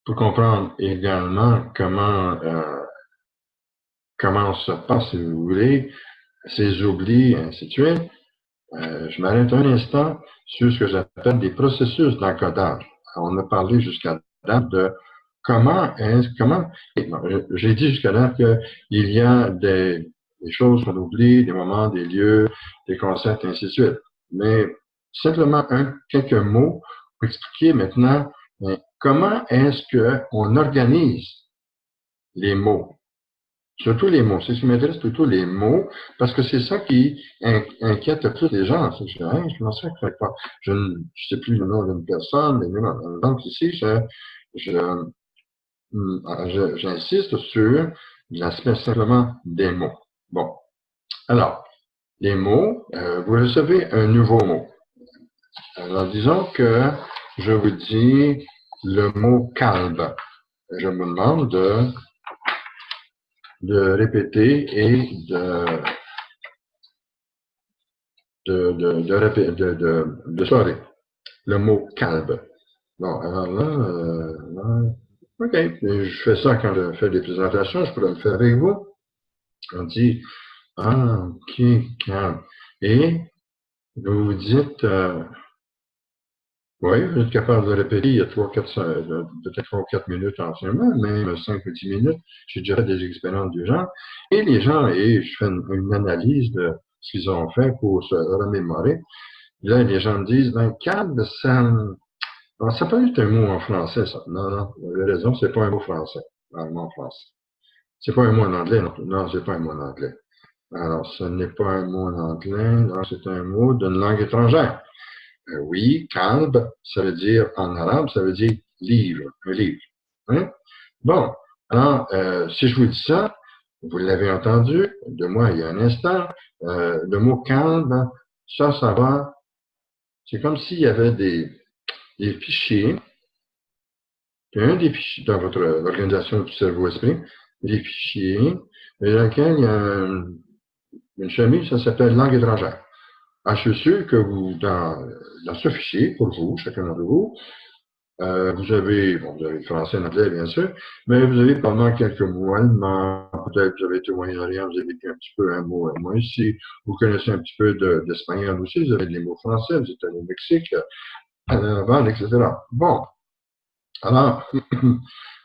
pour comprendre également comment se passe, si vous voulez, ces oublis, et ainsi de suite, je m'arrête un instant sur ce que j'appelle des processus d'encodage. On a parlé jusqu'à date de j'ai dit jusqu'à là qu'il y a des choses qu'on oublie, des moments, des lieux, des concepts, ainsi de suite. Mais simplement quelques mots pour expliquer maintenant comment est-ce qu'on organise les mots. Surtout les mots. C'est ce qui m'intéresse plutôt les mots, parce que c'est ça qui inquiète le plus les gens. C'est que je m'en sais pas. Je ne sais plus le nom d'une personne, mais donc ici, j'insiste sur l'aspect simplement des mots. Bon. Alors, les mots, vous recevez un nouveau mot. Alors, disons que je vous dis le mot calme. Je me demande de répéter et de soirée. Le mot calme. Bon, alors là, OK. Je fais ça quand je fais des présentations, je pourrais le faire avec vous. On dit, OK, calme. Et vous vous dites, oui, vous êtes capable de répéter, il y a peut-être 3 ou 4 minutes anciennement, même 5 ou 10 minutes, j'ai déjà fait des expériences du genre, et les gens, et je fais une analyse de ce qu'ils ont fait pour se remémorer. Là, les gens me disent, ben, calme, ça peut être un mot en français, ça. Non, vous avez raison, c'est pas un mot français, un mot en français. C'est pas un mot en anglais, non, c'est pas un mot en anglais. Alors, ce n'est pas un mot en anglais, non, c'est un mot d'une langue étrangère. Oui, kalb, ça veut dire, en arabe, ça veut dire livre, un livre. Hein? Bon, alors, si je vous dis ça, vous l'avez entendu de moi il y a un instant, le mot kalb, ça va, c'est comme s'il y avait des fichiers, un des fichiers dans votre organisation du cerveau-esprit, des fichiers, dans lesquels il y a une chemise, ça s'appelle langue étrangère. Alors, je suis sûr que dans ce fichier, pour vous, chacun d'entre vous, vous avez le français, l'anglais, bien sûr, mais vous avez probablement quelques mots allemands, peut-être vous avez été au Moyen-Orient, vous avez un petit peu un mot allemand ici, vous connaissez un petit peu d'espagnol aussi, vous avez des mots français, vous êtes allé au Mexique, à Laval, etc. Bon, alors,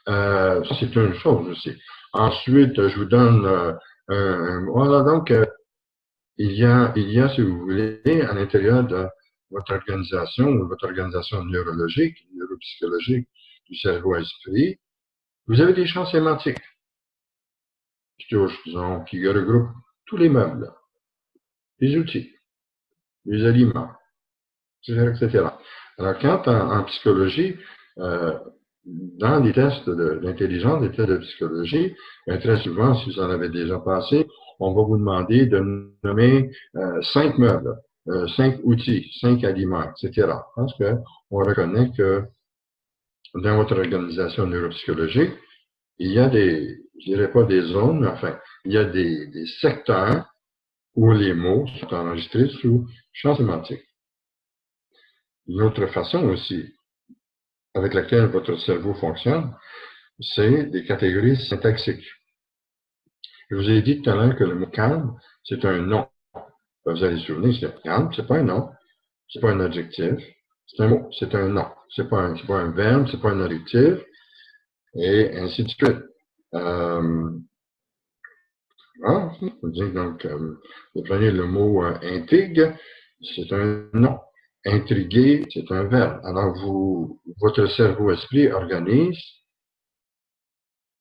ça c'est une chose aussi. Ensuite, je vous donne voilà, donc, il y a, si vous voulez, à l'intérieur de votre organisation ou votre organisation neurologique, neuropsychologique du cerveau-esprit, vous avez des champs sémantiques qui regroupent tous les meubles, les outils, les aliments, etc., etc. Alors, quand en psychologie, dans les tests d'intelligence, les tests de psychologie, très souvent, si vous en avez déjà passé, on va vous demander de nommer 5 meubles, 5 outils, 5 aliments, etc. Parce qu'on reconnaît que dans votre organisation neuropsychologique, il y a je dirais pas des zones, mais enfin, il y a des secteurs où les mots sont enregistrés sous champ sémantique. Une autre façon aussi avec laquelle votre cerveau fonctionne, c'est des catégories syntaxiques. Je vous ai dit tout à l'heure que le mot calme, c'est un nom. Vous allez vous souvenir, c'est calme, c'est pas un nom, c'est pas un adjectif, c'est un mot, c'est un nom. C'est pas un verbe, c'est pas un adjectif, et ainsi de suite. Donc, vous prenez le mot intrigue, c'est un nom. Intriguer, c'est un verbe. Alors, votre cerveau-esprit organise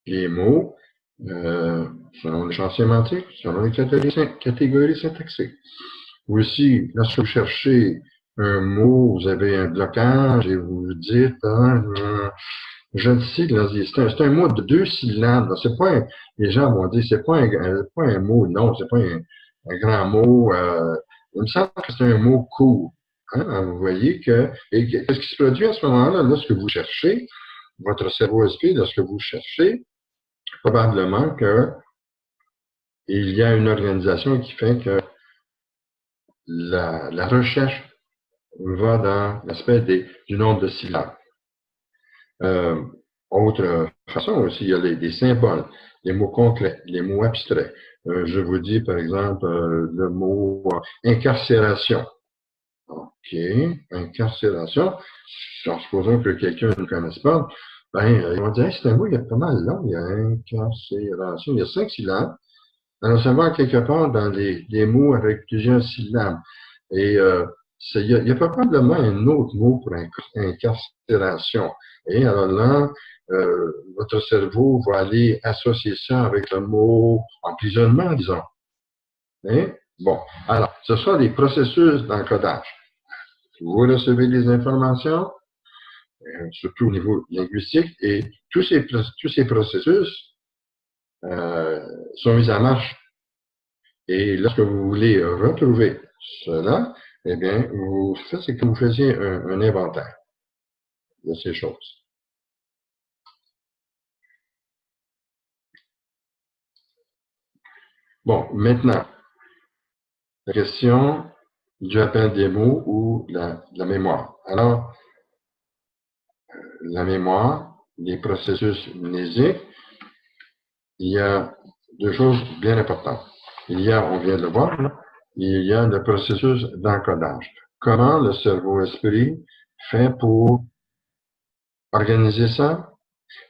les mots selon les champs sémantiques, selon les catégories syntaxiques. Aussi, lorsque vous cherchez un mot, vous avez un blocage et vous vous dites, je ne sais, c'est un mot de 2 syllabes. C'est pas les gens vont dire, c'est pas un mot, non, c'est pas un grand mot. Il me semble que c'est un mot court. Hein? Vous voyez qu'est-ce qui se produit à ce moment-là, lorsque vous cherchez, votre cerveau-esprit, lorsque vous cherchez, probablement qu'il y a une organisation qui fait que la recherche va dans l'aspect du nombre de syllabes. Autre façon aussi, il y a des symboles, les mots concrets, les mots abstraits. Je vous dis, par exemple, le mot incarcération. OK, incarcération. En supposant que quelqu'un ne connaisse pas, ben, ils vont dire, hey, c'est un mot, il y a pas mal long, il y a incarcération, il y a 5 syllabes. Alors, ça va quelque part dans des mots avec plusieurs syllabes. Et il y a probablement un autre mot pour incarcération. Et alors là, votre cerveau va aller associer ça avec le mot emprisonnement, disons. Hein? Bon, alors, ce sont des processus d'encodage. Vous recevez des informations, surtout au niveau linguistique, et tous ces processus sont mis en marche. Et lorsque vous voulez retrouver cela, eh bien, vous faites, c'est que vous faisiez un inventaire de ces choses. Bon, maintenant, la question du rappel des mots ou la mémoire. Alors, la mémoire, les processus mnésiques, il y a deux choses bien importantes. Il y a, on vient de le voir, là, il y a le processus d'encodage. Comment le cerveau-esprit fait pour organiser ça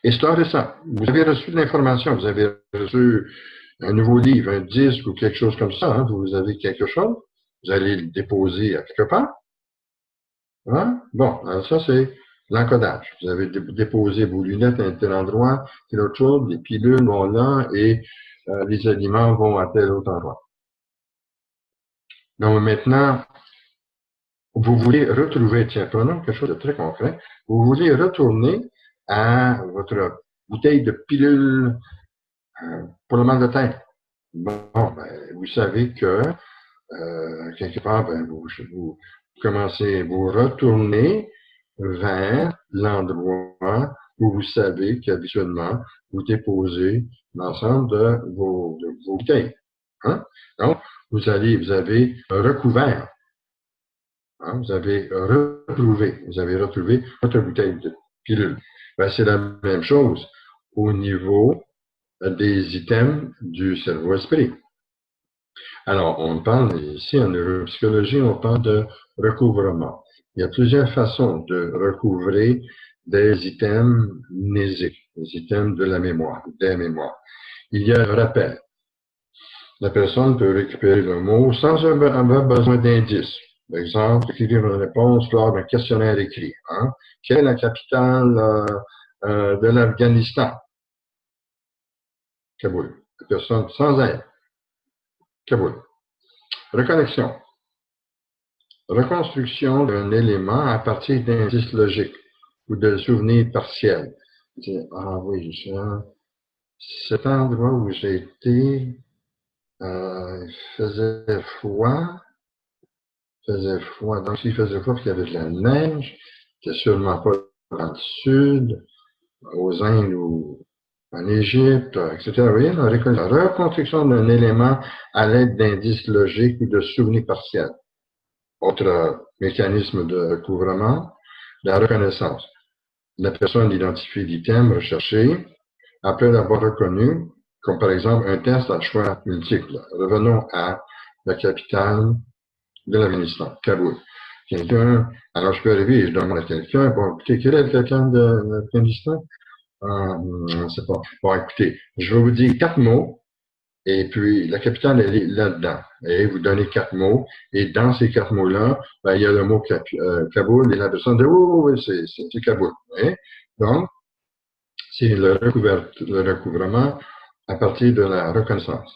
et stocker ça. Vous avez reçu de l'information, vous avez reçu un nouveau livre, un disque ou quelque chose comme ça, hein, vous avez quelque chose, vous allez le déposer à quelque part. Hein? Bon, alors ça c'est l'encodage. Vous avez déposé vos lunettes à un tel endroit, tel autre chose, les pilules vont là et les aliments vont à tel autre endroit. Donc maintenant, vous voulez retrouver, tiens, prenons quelque chose de très concret, vous voulez retourner à votre bouteille de pilules pour le mal de tête. Bon, ben, vous savez que quelque part, ben, vous commencez, vous retournez vers l'endroit où vous savez qu'habituellement vous déposez l'ensemble de vos bouteilles. Hein? Donc, vous avez recouvert, hein? Vous avez retrouvé votre bouteille de pilule. Ben, c'est la même chose au niveau des items du cerveau-esprit. Alors, on parle ici en neuropsychologie, on parle de recouvrement. Il y a plusieurs façons de recouvrer des items mnésiques, des items de la mémoire, des mémoires. Il y a un rappel. La personne peut récupérer le mot sans avoir besoin d'indices. Par exemple, écrire une réponse lors d'un questionnaire écrit. Hein? Quelle est la capitale de l'Afghanistan? Kaboul. La personne sans aide. Kaboul. Reconnexion. Reconstruction d'un élément à partir d'indices logiques ou de souvenirs partiels. Ah oui, cet endroit où j'ai été, il faisait froid. Donc, s'il faisait froid parce qu'il y avait de la neige, c'était sûrement pas dans le sud, aux Indes ou en Égypte, etc. Vous voyez, la reconstruction d'un élément à l'aide d'indices logiques ou de souvenirs partiels. Autre mécanisme de recouvrement, la reconnaissance. La personne identifie l'item recherché après l'avoir reconnu, comme par exemple un test à choix multiple. Revenons à la capitale de l'Afghanistan, Kaboul. Alors je peux arriver et je demande à quelqu'un, bon, écoutez, quel est le quelqu'un de l'Afghanistan? Je ne sais pas. Bon, écoutez, je vais vous dire 4 mots, et puis la capitale, elle est là-dedans. Et vous donnez 4 mots, et dans ces 4 mots-là, ben, il y a le mot Kaboul, et la personne dit, oui, c'est Kaboul. Et donc, c'est le recouvrement à partir de la reconnaissance.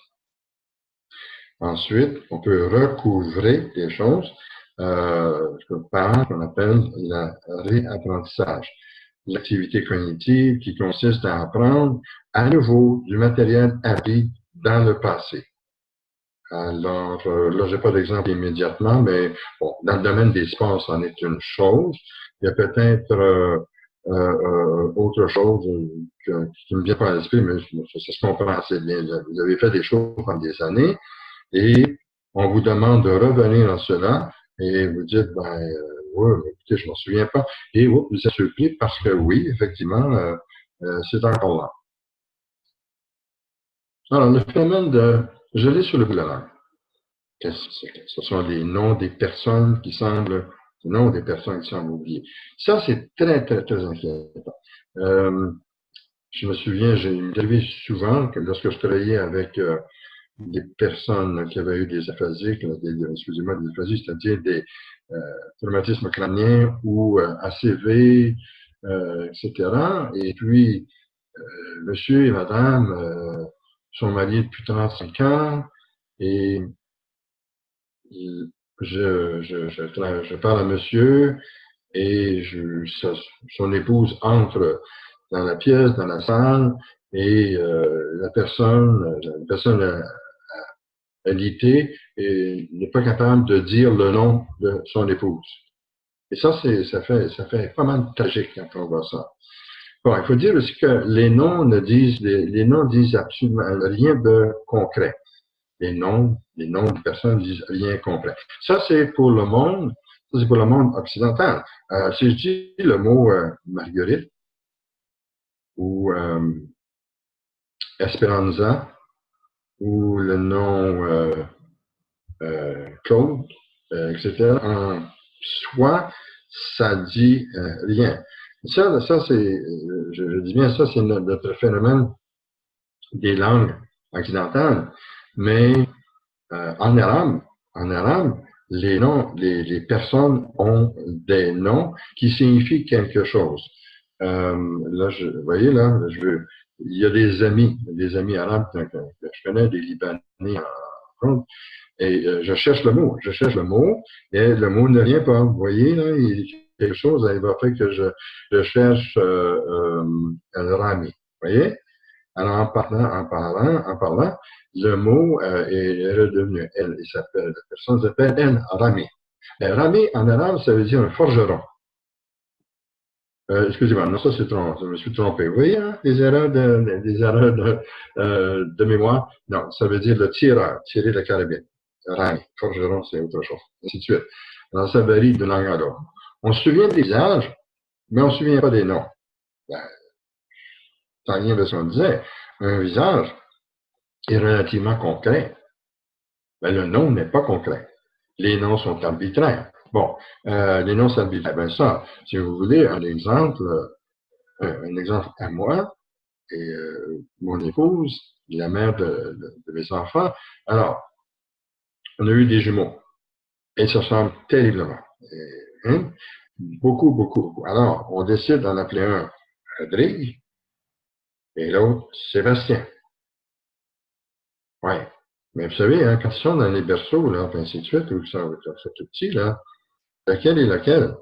Ensuite, on peut recouvrer des choses par ce qu'on appelle le réapprentissage. L'activité cognitive qui consiste à apprendre à nouveau du matériel appris dans le passé. Alors, là, j'ai pas d'exemple immédiatement, mais bon, dans le domaine des sports, c'en est une chose. Il y a peut-être autre chose qui me vient pas à l'esprit, mais ça se comprend assez bien. Vous avez fait des choses pendant des années et on vous demande de revenir dans cela et vous dites, oui, écoutez, je m'en souviens pas. Et vous êtes surpris parce que oui, effectivement, c'est encore là. Alors, le phénomène de geler sur le bout de la langue. Ce sont des noms des personnes qui semblent, oubliées. Ça, c'est très, très, très inquiétant. Je me souviens, j'ai arrivé souvent que lorsque je travaillais avec des personnes qui avaient eu des aphasies, excusez-moi, des aphasies, c'est-à-dire des traumatismes crâniens ou ACV, etc. Et puis, monsieur et madame sont mariés depuis 35 ans et je parle à monsieur et son épouse entre dans la pièce, dans la salle, et la personne alitée n'est pas capable de dire le nom de son épouse. Et ça fait pas mal tragique quand on voit ça. Bon, il faut dire aussi que les noms disent absolument rien de concret. Les noms de personnes disent rien de concret. Ça, c'est pour le monde occidental. Si je dis le mot Marguerite ou Esperanza ou le nom Claude, etc., en soi, ça dit rien. Ça c'est, je dis bien ça, c'est notre phénomène des langues occidentales, mais en arabe, les personnes ont des noms qui signifient quelque chose. Là, vous voyez, là, il y a des amis arabes que je connais, des Libanais en France, et je cherche le mot, et le mot ne vient pas. Vous voyez, là, il y a quelque chose, il va faire que je cherche le rami. Vous voyez? Alors, en parlant, le mot est redevenu elle. La personne s'appelle El Rami. El Rami, en arabe, ça veut dire un forgeron. Excusez-moi, non, ça c'est trompé, je me suis trompé. Vous voyez, hein, des erreurs de mémoire? Non, ça veut dire le tireur, tirer la carabine. Rami, forgeron, c'est autre chose, ainsi de suite. Alors, ça varie de langue à l'autre. On se souvient des visages, mais on ne se souvient pas des noms. Ben, sans rien de ce qu'on disait, un visage est relativement concret. Mais le nom n'est pas concret. Les noms sont arbitraires. Bon, les noms sont arbitraires. Ben ça, si vous voulez un exemple à moi et mon épouse, la mère de mes enfants. Alors, on a eu des jumeaux. Et ça ressemble terriblement. Hein? Beaucoup. Alors, on décide d'en appeler un Rodrigue et l'autre Sébastien. Ouais. Mais vous savez, hein, quand ils sont dans les berceaux, là, ainsi de suite, ou ils sont tout petits, là, laquelle est laquelle?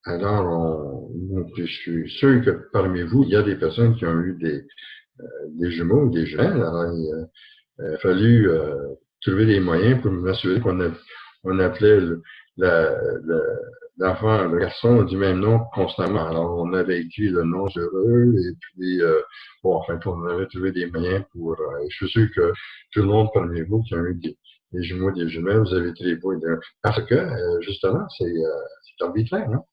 Alors, je suis sûr que parmi vous, il y a des personnes qui ont eu des jumeaux ou des jumelles. Alors, il a fallu trouver des moyens pour m'assurer qu'on appelait l'enfant, le garçon du même nom constamment. Alors, on avait écrit le nom sur eux et puis, bon, enfin, on avait trouvé des moyens pour... je suis sûr que tout le monde parmi vous qui a eu des jumeaux, des jumelles, vous avez trouvé beau. Parce que, justement, c'est arbitraire. Hein?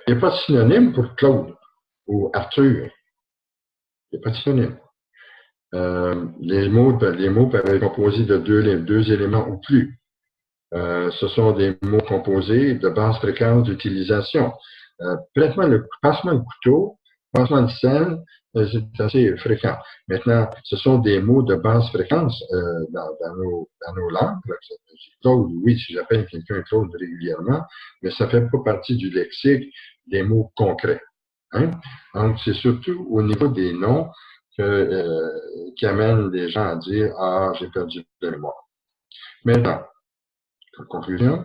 Il n'y a pas de synonyme pour Claude ou Arthur. Il n'y a pas de synonyme. Les mots peuvent être composés de deux éléments ou plus. Ce sont des mots composés de basse fréquence d'utilisation. Passe-moi le couteau, passe-moi le sel, c'est assez fréquent. Maintenant, ce sont des mots de basse fréquence dans nos langues. Claude, oui, si j'appelle quelqu'un Claude régulièrement, mais ça ne fait pas partie du lexique des mots concrets. Hein? Donc, c'est surtout au niveau des noms qui amène les gens à dire « Ah, j'ai perdu la mémoire ». Maintenant, en conclusion,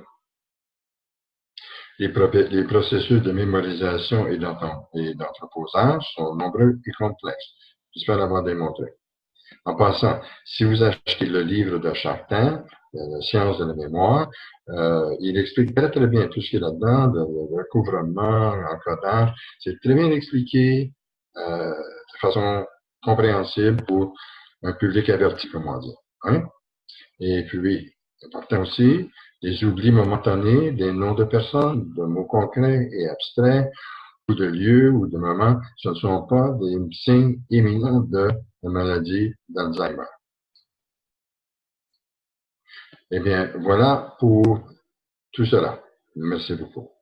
les processus de mémorisation et d'entreposage sont nombreux et complexes. J'espère l'avoir démontré. En passant, si vous achetez le livre de Chartin, la science de la mémoire, il explique très très bien tout ce qui est là-dedans, le recouvrement, l'encodage. C'est très bien expliqué de façon compréhensible pour un public averti, comme on dit. Hein? Et puis, important aussi, les oublis momentanés des noms de personnes, de mots concrets et abstraits, ou de lieu ou de moment, ce ne sont pas des signes éminents de la maladie d'Alzheimer. Eh bien, voilà pour tout cela. Merci beaucoup.